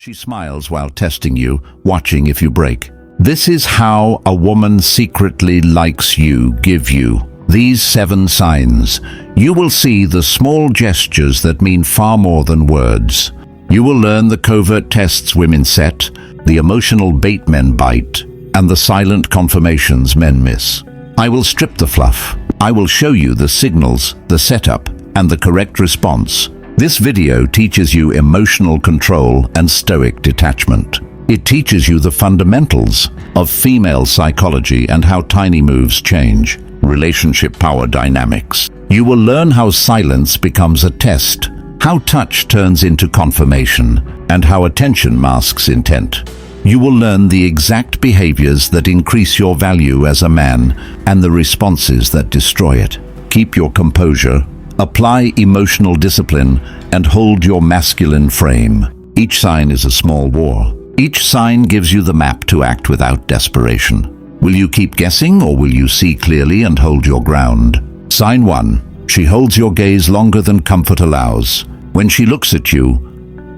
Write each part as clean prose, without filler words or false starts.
She smiles while testing you, watching if you break. This is how a woman secretly likes you. Give you these 7 signs. You will see the small gestures that mean far more than words. You will learn the covert tests women set, the emotional bait men bite, and the silent confirmations men miss. I will strip the fluff. I will show you the signals, the setup, and the correct response. This video teaches you emotional control and stoic detachment. It teaches you the fundamentals of female psychology and how tiny moves change relationship power dynamics. You will learn how silence becomes a test, how touch turns into confirmation, and how attention masks intent. You will learn the exact behaviors that increase your value as a man and the responses that destroy it. Keep your composure, apply emotional discipline, and hold your masculine frame. Each sign is a small war. Each sign gives you the map to act without desperation. Will you keep guessing, or will you see clearly and hold your ground? Sign 1. She holds your gaze longer than comfort allows. When she looks at you,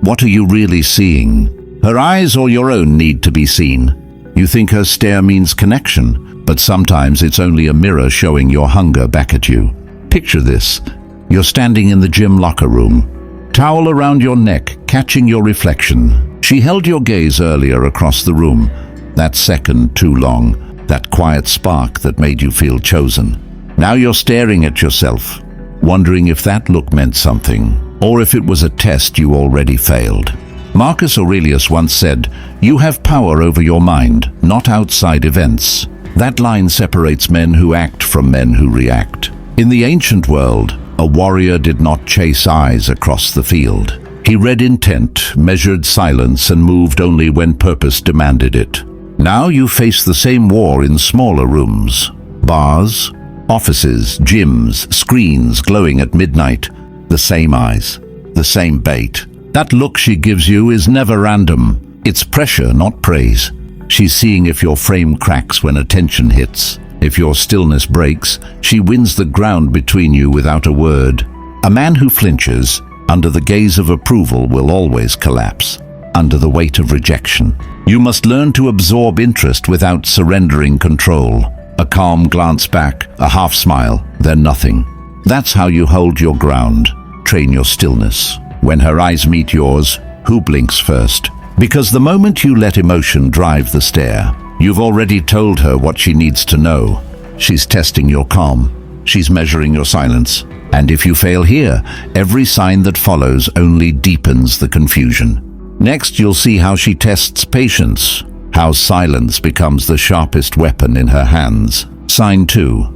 what are you really seeing? Her eyes or your own need to be seen. You think her stare means connection, but sometimes it's only a mirror showing your hunger back at you. Picture this. You're standing in the gym locker room, towel around your neck, catching your reflection. She held your gaze earlier across the room. That second too long, that quiet spark that made you feel chosen. Now you're staring at yourself, wondering if that look meant something, or if it was a test you already failed. Marcus Aurelius once said, "You have power over your mind, not outside events." That line separates men who act from men who react. In the ancient world, a warrior did not chase eyes across the field. He read intent, measured silence, and moved only when purpose demanded it. Now you face the same war in smaller rooms. Bars, offices, gyms, screens glowing at midnight. The same eyes, the same bait. That look she gives you is never random. It's pressure, not praise. She's seeing if your frame cracks when attention hits. If your stillness breaks, she wins the ground between you without a word. A man who flinches under the gaze of approval will always collapse under the weight of rejection. You must learn to absorb interest without surrendering control. A calm glance back, a half smile, then nothing. That's how you hold your ground. Train your stillness. When her eyes meet yours, who blinks first? Because the moment you let emotion drive the stare, you've already told her what she needs to know. She's testing your calm. She's measuring your silence. And if you fail here, every sign that follows only deepens the confusion. Next, you'll see how she tests patience, how silence becomes the sharpest weapon in her hands. Sign 2.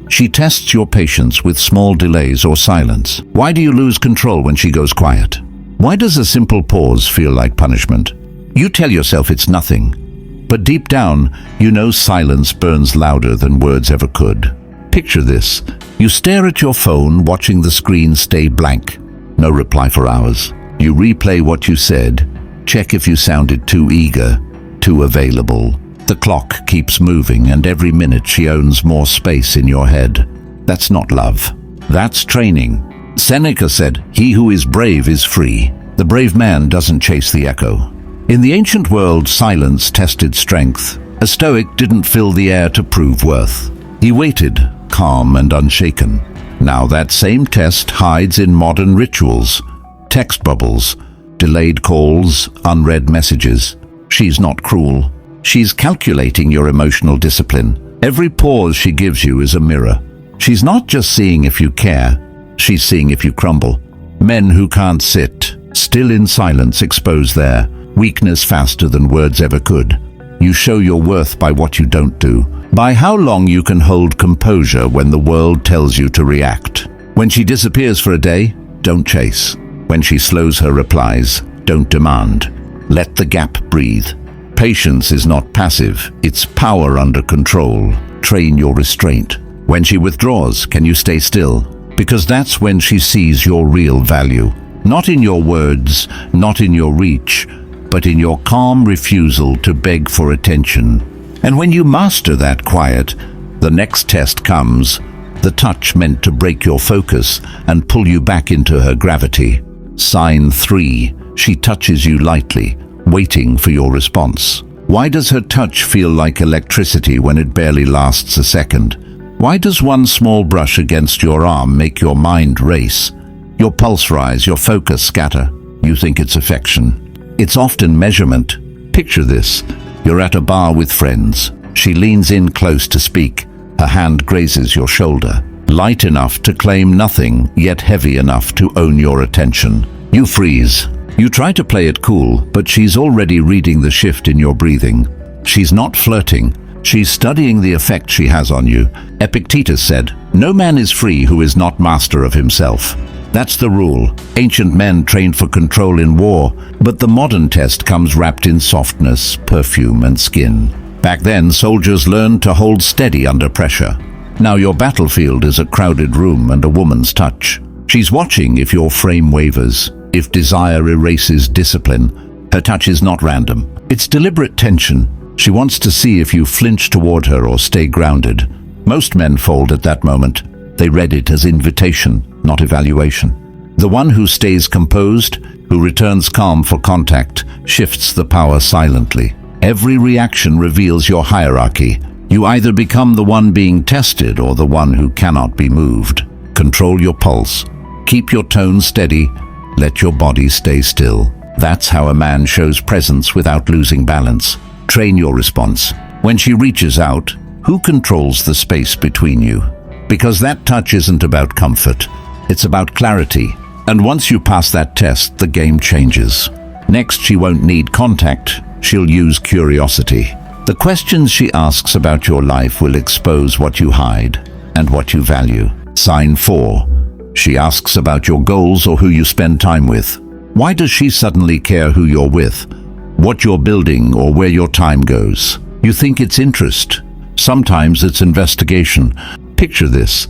She tests your patience with small delays or silence. Why do you lose control when she goes quiet? Why does a simple pause feel like punishment? You tell yourself it's nothing, but deep down, you know silence burns louder than words ever could. Picture this. You stare at your phone, watching the screen stay blank. No reply for hours. You replay what you said, check if you sounded too eager, too available. The clock keeps moving, and every minute she owns more space in your head. That's not love. That's training. Seneca said, "He who is brave is free." The brave man doesn't chase the echo. In the ancient world, silence tested strength. A Stoic didn't fill the air to prove worth. He waited, calm and unshaken. Now that same test hides in modern rituals. Text bubbles, delayed calls, unread messages. She's not cruel. She's calculating your emotional discipline. Every pause she gives you is a mirror. She's not just seeing if you care, she's seeing if you crumble. Men who can't sit still in silence expose their weakness faster than words ever could. You show your worth by what you don't do, by how long you can hold composure when the world tells you to react. When she disappears for a day, don't chase. When she slows her replies, don't demand. Let the gap breathe. Patience is not passive, it's power under control. Train your restraint. When she withdraws, can you stay still? Because that's when she sees your real value. Not in your words, not in your reach, but in your calm refusal to beg for attention. And when you master that quiet, the next test comes. The touch meant to break your focus and pull you back into her gravity. Sign 3. She touches you lightly, waiting for your response. Why does her touch feel like electricity when it barely lasts a second? Why does one small brush against your arm make your mind race? Your pulse rise, your focus scatter. You think it's affection. It's often measurement. Picture this. You're at a bar with friends. She leans in close to speak. Her hand grazes your shoulder. Light enough to claim nothing, yet heavy enough to own your attention. You freeze. You try to play it cool, but she's already reading the shift in your breathing. She's not flirting. She's studying the effect she has on you. Epictetus said, "No man is free who is not master of himself." That's the rule. Ancient men trained for control in war, but the modern test comes wrapped in softness, perfume, and skin. Back then, soldiers learned to hold steady under pressure. Now your battlefield is a crowded room and a woman's touch. She's watching if your frame wavers, if desire erases discipline. Her touch is not random. It's deliberate tension. She wants to see if you flinch toward her or stay grounded. Most men fold at that moment. They read it as invitation, not evaluation. The one who stays composed, who returns calm for contact, shifts the power silently. Every reaction reveals your hierarchy. You either become the one being tested or the one who cannot be moved. Control your pulse. Keep your tone steady. Let your body stay still. That's how a man shows presence without losing balance. Train your response. When she reaches out, who controls the space between you? Because that touch isn't about comfort. It's about clarity. And once you pass that test, the game changes. Next, she won't need contact. She'll use curiosity. The questions she asks about your life will expose what you hide and what you value. Sign 4. She asks about your goals or who you spend time with. Why does she suddenly care who you're with, what you're building, or where your time goes? You think it's interest. Sometimes it's investigation. Picture this.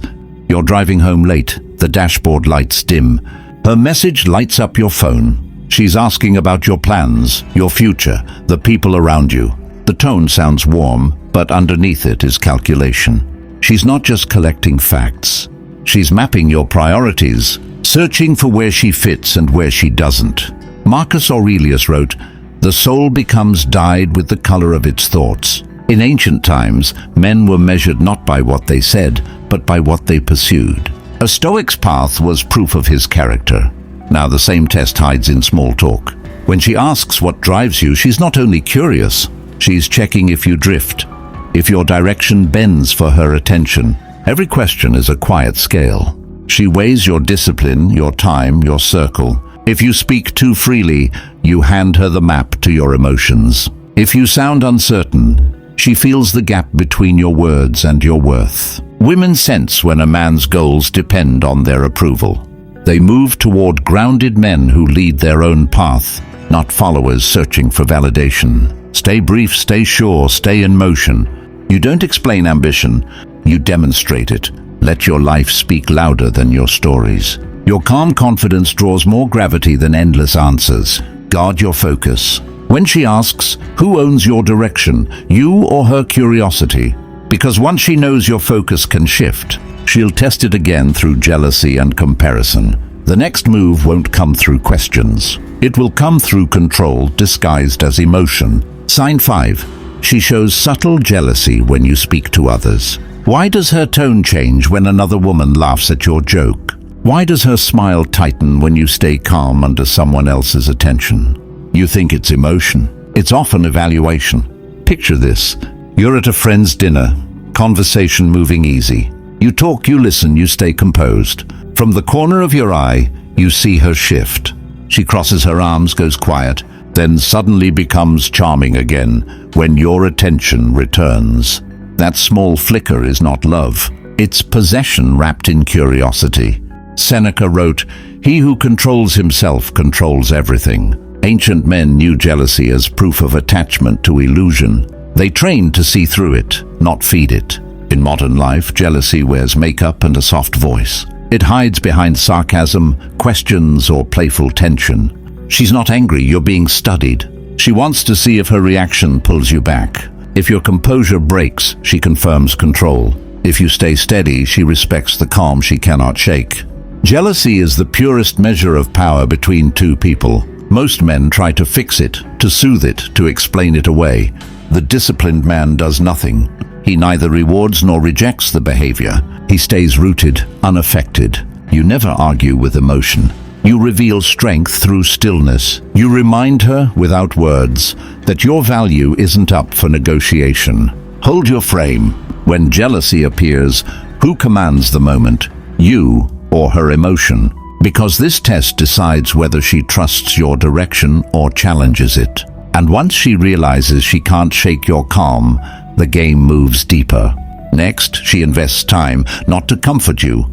You're driving home late. The dashboard lights dim. Her message lights up your phone. She's asking about your plans, your future, the people around you. The tone sounds warm, but underneath it is calculation. She's not just collecting facts. She's mapping your priorities, searching for where she fits and where she doesn't. Marcus Aurelius wrote, "The soul becomes dyed with the color of its thoughts." In ancient times, men were measured not by what they said, but by what they pursued. A Stoic's path was proof of his character. Now the same test hides in small talk. When she asks what drives you, she's not only curious, she's checking if you drift, if your direction bends for her attention. Every question is a quiet scale. She weighs your discipline, your time, your circle. If you speak too freely, you hand her the map to your emotions. If you sound uncertain, she feels the gap between your words and your worth. Women sense when a man's goals depend on their approval. They move toward grounded men who lead their own path, not followers searching for validation. Stay brief, stay sure, stay in motion. You don't explain ambition, you demonstrate it. Let your life speak louder than your stories. Your calm confidence draws more gravity than endless answers. Guard your focus. When she asks, who owns your direction, you or her curiosity? Because once she knows your focus can shift, she'll test it again through jealousy and comparison. The next move won't come through questions. It will come through control disguised as emotion. Sign 5. She shows subtle jealousy when you speak to others. Why does her tone change when another woman laughs at your joke? Why does her smile tighten when you stay calm under someone else's attention? You think it's emotion. It's often evaluation. Picture this. You're at a friend's dinner, conversation moving easy. You talk, you listen, you stay composed. From the corner of your eye, you see her shift. She crosses her arms, goes quiet, then suddenly becomes charming again when your attention returns. That small flicker is not love. It's possession wrapped in curiosity. Seneca wrote, "He who controls himself controls everything." Ancient men knew jealousy as proof of attachment to illusion. They trained to see through it, not feed it. In modern life, jealousy wears makeup and a soft voice. It hides behind sarcasm, questions, or playful tension. She's not angry, you're being studied. She wants to see if her reaction pulls you back. If your composure breaks, she confirms control. If you stay steady, she respects the calm she cannot shake. Jealousy is the purest measure of power between two people. Most men try to fix it, to soothe it, to explain it away. The disciplined man does nothing. He neither rewards nor rejects the behavior. He stays rooted, unaffected. You never argue with emotion. You reveal strength through stillness. You remind her, without words, that your value isn't up for negotiation. Hold your frame. When jealousy appears, who commands the moment? You or her emotion? Because this test decides whether she trusts your direction or challenges it. And once she realizes she can't shake your calm, the game moves deeper. Next, she invests time, not to comfort you,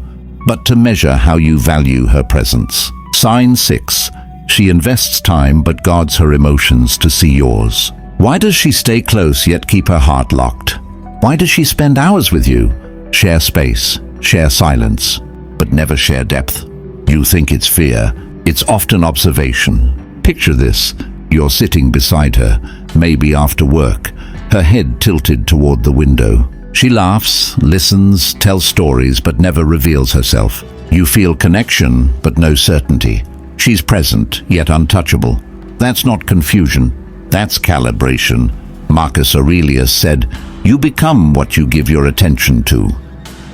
but to measure how you value her presence. Sign 6. She invests time but guards her emotions to see yours. Why does she stay close yet keep her heart locked? Why does she spend hours with you? Share space, share silence, but never share depth. You think it's fear. It's often observation. Picture this. You're sitting beside her, maybe after work, her head tilted toward the window. She laughs, listens, tells stories, but never reveals herself. You feel connection, but no certainty. She's present, yet untouchable. That's not confusion. That's calibration. Marcus Aurelius said, "You become what you give your attention to."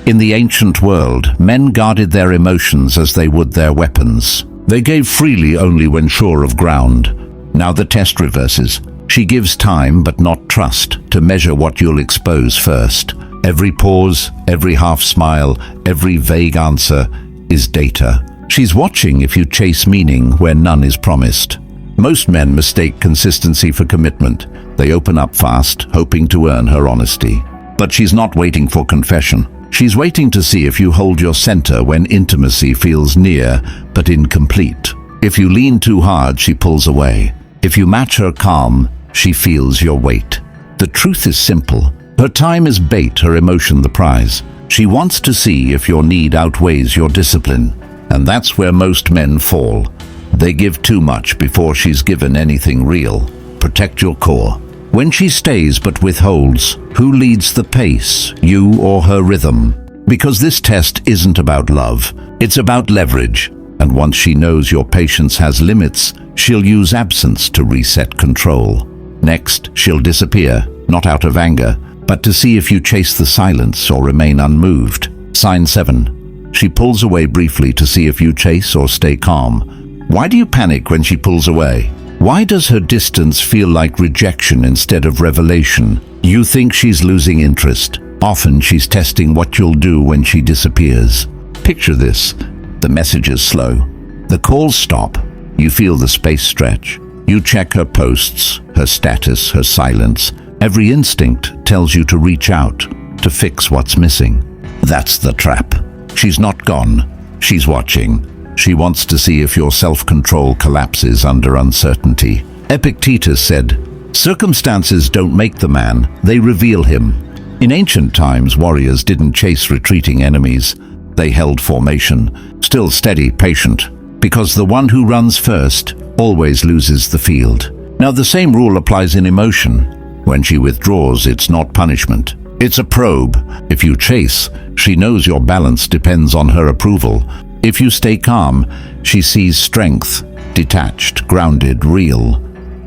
In the ancient world, men guarded their emotions as they would their weapons. They gave freely only when sure of ground. Now the test reverses. She gives time, but not trust, to measure what you'll expose first. Every pause, every half smile, every vague answer is data. She's watching if you chase meaning where none is promised. Most men mistake consistency for commitment. They open up fast, hoping to earn her honesty. But she's not waiting for confession. She's waiting to see if you hold your center when intimacy feels near but incomplete. If you lean too hard, she pulls away. If you match her calm, she feels your weight. The truth is simple. Her time is bait, her emotion the prize. She wants to see if your need outweighs your discipline. And that's where most men fall. They give too much before she's given anything real. Protect your core. When she stays but withholds, who leads the pace, you or her rhythm? Because this test isn't about love, it's about leverage. And once she knows your patience has limits, she'll use absence to reset control. Next, she'll disappear, not out of anger, but to see if you chase the silence or remain unmoved. Sign 7. She pulls away briefly to see if you chase or stay calm. Why do you panic when she pulls away? Why does her distance feel like rejection instead of revelation? You think she's losing interest. Often she's testing what you'll do when she disappears. Picture this. The message is slow. The calls stop. You feel the space stretch. You check her posts, her status, her silence. Every instinct tells you to reach out, to fix what's missing. That's the trap. She's not gone. She's watching. She wants to see if your self-control collapses under uncertainty. Epictetus said, "Circumstances don't make the man, they reveal him." In ancient times, warriors didn't chase retreating enemies. They held formation, still steady, patient, because the one who runs first always loses the field. Now the same rule applies in emotion. When she withdraws, it's not punishment. It's a probe. If you chase, she knows your balance depends on her approval. If you stay calm, she sees strength, detached, grounded, real.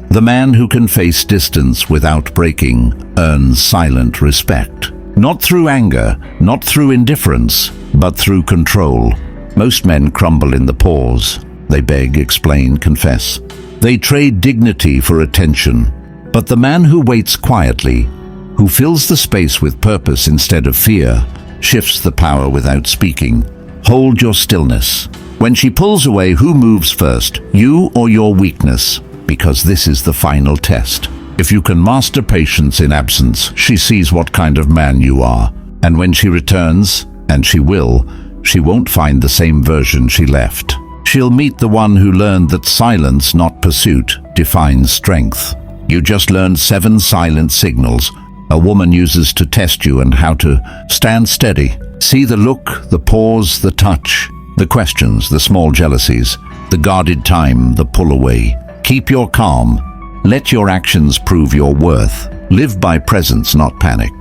The man who can face distance without breaking earns silent respect. Not through anger, not through indifference, but through control. Most men crumble in the pause. They beg, explain, confess. They trade dignity for attention. But the man who waits quietly, who fills the space with purpose instead of fear, shifts the power without speaking. Hold your stillness. When she pulls away, who moves first, you or your weakness? Because this is the final test. If you can master patience in absence, she sees what kind of man you are. And when she returns, and she will, she won't find the same version she left. She'll meet the one who learned that silence, not pursuit, defines strength. You just learned 7 silent signals a woman uses to test you and how to stand steady. See the look, the pause, the touch, the questions, the small jealousies, the guarded time, the pull away. Keep your calm. Let your actions prove your worth. Live by presence, not panic.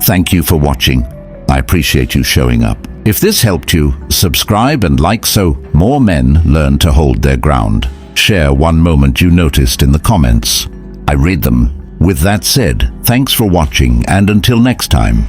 Thank you for watching. I appreciate you showing up. If this helped you, subscribe and like so more men learn to hold their ground. Share one moment you noticed in the comments. I read them. With that said, thanks for watching, and until next time.